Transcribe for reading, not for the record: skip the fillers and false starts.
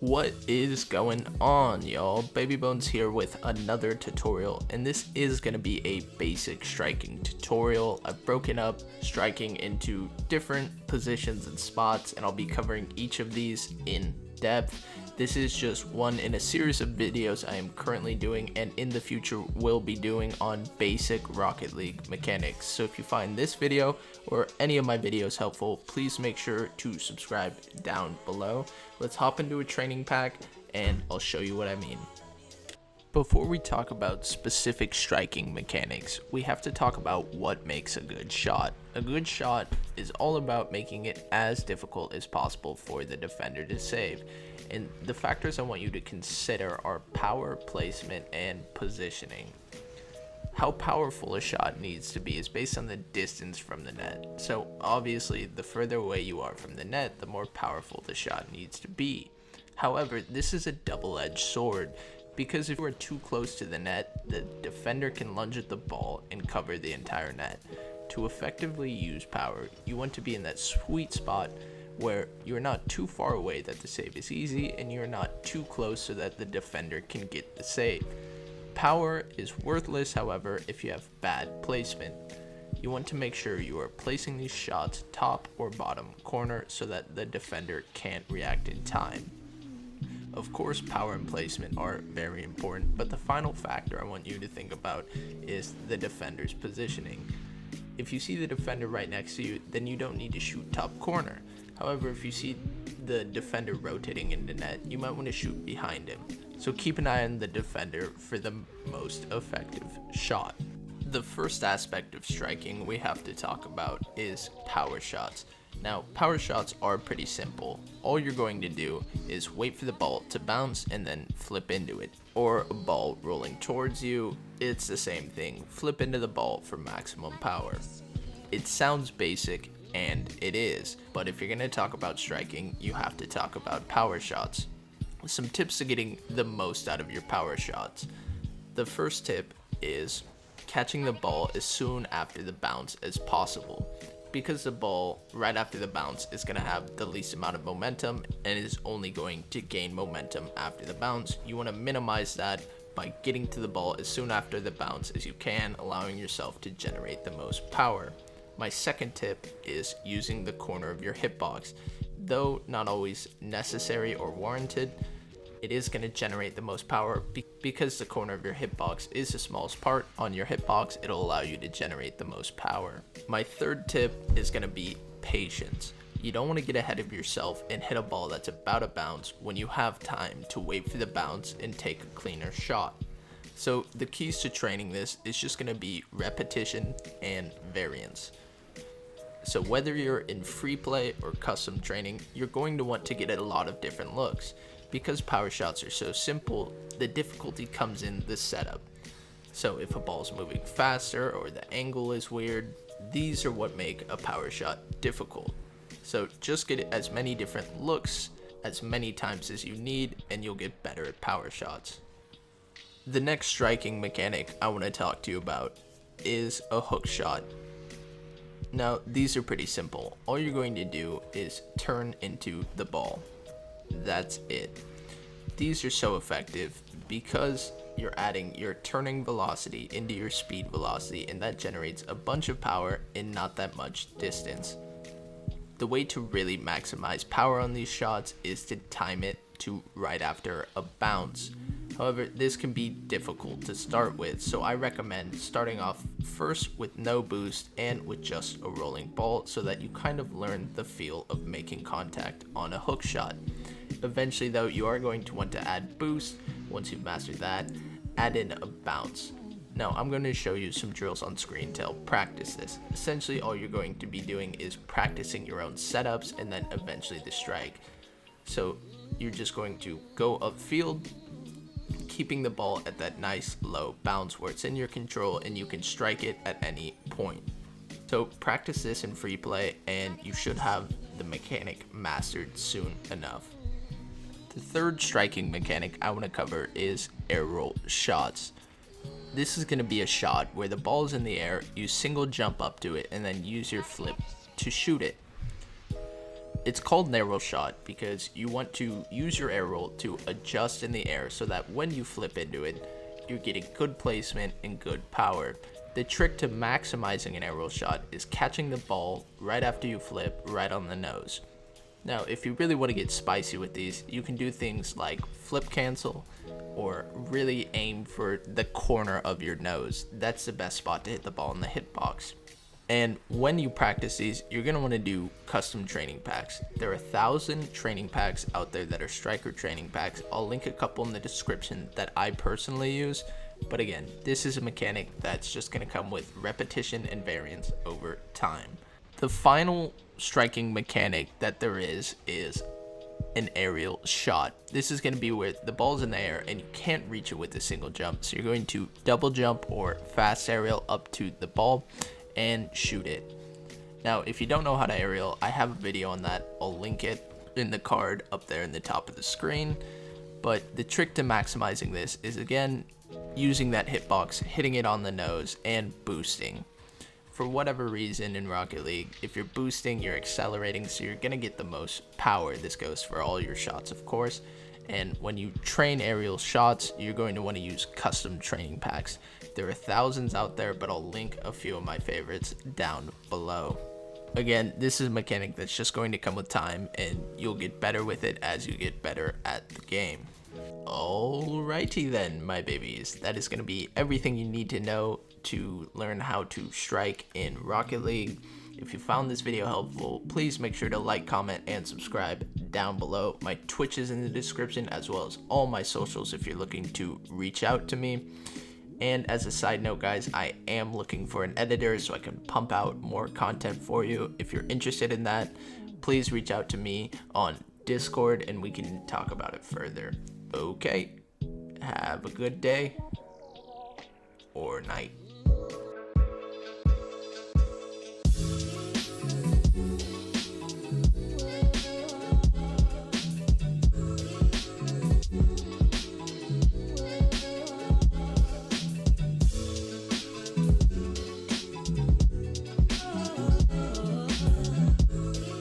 What is going on, y'all? Baby Bonez here with another tutorial, and this is going to be a basic striking tutorial. I've broken up striking into different positions and spots, and I'll be covering each of these in depth. This is just one in a series of videos I am currently doing and in the future will be doing on basic Rocket League mechanics. So if you find this video or any of my videos helpful, please make sure to subscribe down below. Let's hop into a training pack and I'll show you what I mean. Before we talk about specific striking mechanics, we have to talk about what makes a good shot. A good shot is all about making it as difficult as possible for the defender to save. And the factors I want you to consider are power, placement, and positioning. How powerful a shot needs to be is based on the distance from the net. So obviously, the further away you are from the net, the more powerful the shot needs to be. However, this is a double-edged sword, because if you are too close to the net, the defender can lunge at the ball and cover the entire net. To effectively use power, you want to be in that sweet spot where you're not too far away that the save is easy and you're not too close so that the defender can get the save. Power is worthless, however, if you have bad placement. You want to make sure you are placing these shots top or bottom corner so that the defender can't react in time. Of course, power and placement are very important, but the final factor I want you to think about is the defender's positioning. If you see the defender right next to you, then you don't need to shoot top corner. However, if you see the defender rotating into net, you might want to shoot behind him. So keep an eye on the defender for the most effective shot. The first aspect of striking we have to talk about is power shots. Now, power shots are pretty simple. All you're going to do is wait for the ball to bounce and then flip into it. Or a ball rolling towards you, it's the same thing. Flip into the ball for maximum power. It sounds basic, and it is, but if you're going to talk about striking, you have to talk about power shots. Some tips to getting the most out of your power shots. The first tip is catching the ball as soon after the bounce as possible. Because the ball right after the bounce is going to have the least amount of momentum and is only going to gain momentum after the bounce, you want to minimize that by getting to the ball as soon after the bounce as you can, allowing yourself to generate the most power. My second tip is using the corner of your hitbox. Though not always necessary or warranted, it is going to generate the most power because the corner of your hitbox is the smallest part on your hitbox. It'll allow you to generate the most power. My third tip is going to be patience. You don't want to get ahead of yourself and hit a ball that's about to bounce when you have time to wait for the bounce and take a cleaner shot. So the keys to training this is just going to be repetition and variance. So whether you're in free play or custom training, you're going to want to get a lot of different looks. Because power shots are so simple, the difficulty comes in the setup. So if a ball's moving faster or the angle is weird, these are what make a power shot difficult. So just get as many different looks as many times as you need and you'll get better at power shots. The next striking mechanic I want to talk to you about is a hook shot. Now, these are pretty simple. All you're going to do is turn into the ball. That's it. These are so effective because you're adding your turning velocity into your speed velocity, and that generates a bunch of power in not that much distance. The way to really maximize power on these shots is to time it to right after a bounce. However, this can be difficult to start with, so I recommend starting off first with no boost and with just a rolling ball so that you kind of learn the feel of making contact on a hook shot. Eventually though, you are going to want to add boost. Once you've mastered that, add in a bounce. Now I'm going to show you some drills on screen to help practice this. Essentially all you're going to be doing is practicing your own setups and then eventually the strike. So you're just going to go upfield, keeping the ball at that nice low bounce where it's in your control and you can strike it at any point. So practice this in free play and you should have the mechanic mastered soon enough. The third striking mechanic I want to cover is Aeroshots. This is going to be a shot where the ball is in the air, you single jump up to it and then use your flip to shoot it. It's called an Aeroshots because you want to use your air roll to adjust in the air so that when you flip into it, you're getting good placement and good power. The trick to maximizing an Aeroshots is catching the ball right after you flip right on the nose. Now, if you really want to get spicy with these, you can do things like flip cancel or really aim for the corner of your nose. That's the best spot to hit the ball in the hitbox. And when you practice these, you're going to want to do custom training packs. There are 1,000 training packs out there that are striker training packs. I'll link a couple in the description that I personally use. But again, this is a mechanic that's just going to come with repetition and variance over time. The final striking mechanic that there is an aerial shot. This is going to be where the ball's in the air and you can't reach it with a single jump. So you're going to double jump or fast aerial up to the ball and shoot it. Now, if you don't know how to aerial, I have a video on that. I'll link it in the card up there in the top of the screen. But the trick to maximizing this is, again, using that hitbox, hitting it on the nose, and boosting. For whatever reason in Rocket League, if you're boosting, you're accelerating, so you're going to get the most power. This goes for all your shots, of course. And when you train aerial shots, you're going to want to use custom training packs. There are thousands out there, but I'll link a few of my favorites down below. Again, this is a mechanic that's just going to come with time, and you'll get better with it as you get better at the game. Alrighty then, my babies. That is going to be everything you need to know to learn how to strike in Rocket League. If you found this video helpful, please make sure to like, comment, and subscribe down below. My Twitch is in the description, as well as all my socials if you're looking to reach out to me. And as a side note, guys, I am looking for an editor so I can pump out more content for you. If you're interested in that, please reach out to me on Discord and we can talk about it further. Okay, have a good day or night.